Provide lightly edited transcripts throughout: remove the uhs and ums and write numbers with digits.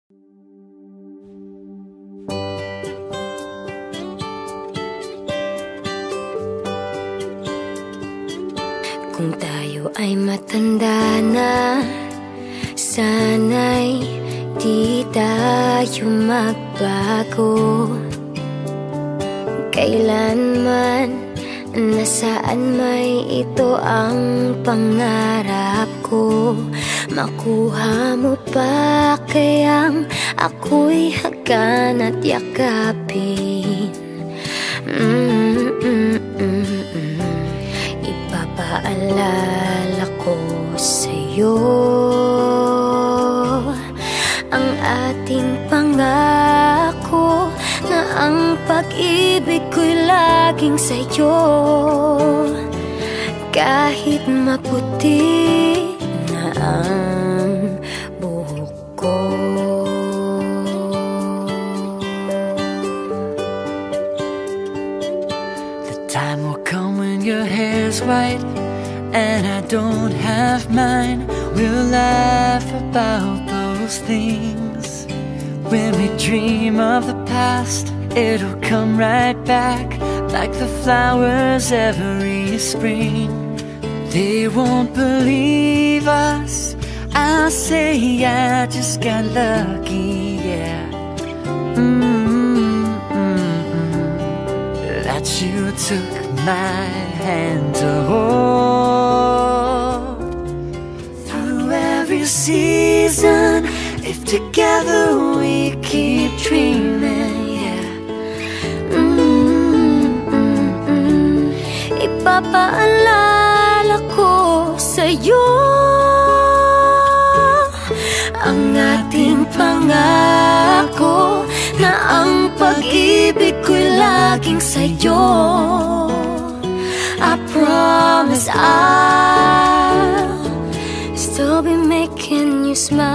Kung tayo ay matanda na, sana'y di tayo magbago. Kailanman, nasaan may ito ang pangarap ko. Makuha mo pa kayang ako'y hagan at yakapin. Ipapaalala ko sa'yo ang ating pangako na ang pag-ibig ko'y laging sa'yo. Kahit maputi na ang buhok ko. The time will come when your hair's white and I don't have mine. We'll laugh about those things. When we dream of the past, it'll come right back like the flowers every spring. They won't believe us. I'll say I just got lucky, yeah. That you took my hand to hold through every season. If together we keep dreaming, yeah. Ipapaalala ko sa'yo ang ating pangako na ang pag-ibig ko'y laging sa'yo. I promise I'll still be making you smile.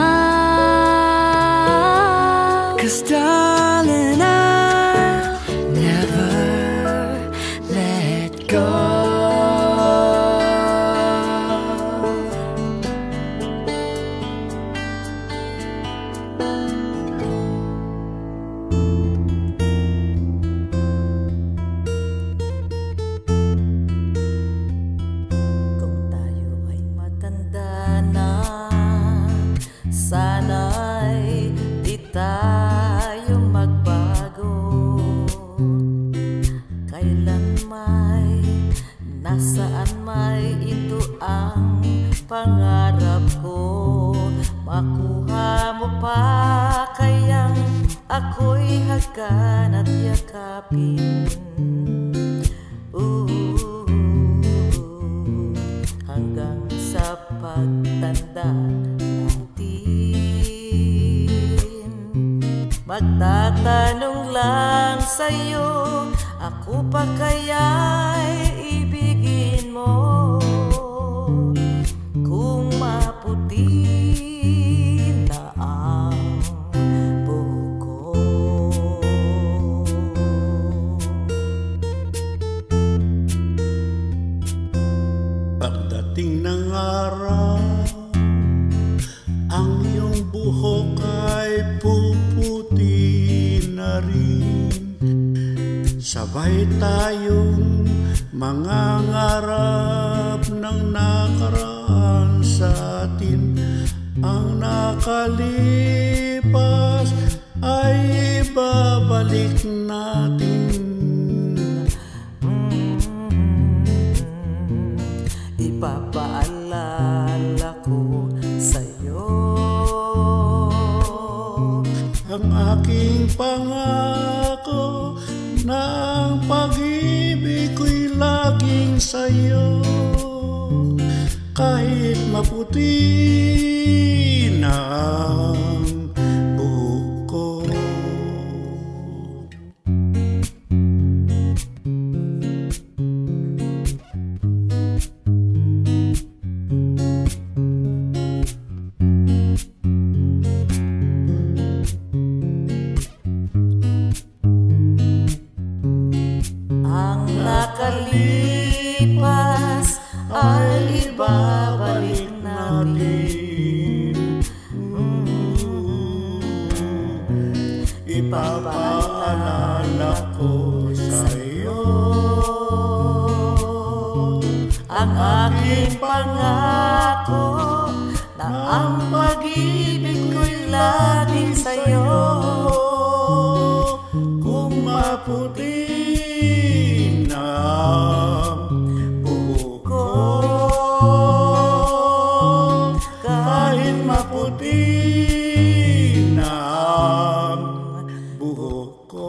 'Cause darling, I'll never let go. Sana'y di tayo magbago. Kailan may, nasaan may, ito ang pangarap ko. Makuha mo pa kayang ako'y hagan at yakapin. Hanggang sa pagtanda magtatanong lang sa'yo, ako pa kaya'y ibigin mo? Kung maputi na ang buhok ko. Pagdating ng araw, ang iyong buhok ay puputi na rin. Sabay tayong mangangarap ng nakaraan sa atin. Ang nakalipas ay ibabalik natin. Ipapaalala ko sa'yo ang aking pangako na ang pag-ibig ko'y laging sa'yo. Kahit maputi na ang buhok ko. Ang nakalipas ay ibabalik natin. ipapaalala ko sa'yo ang aking pangako na ang pag-ibig ko'y laging sa'yo. Kung maputi na ang buhok ko, kahit maputi na ang buhok ko,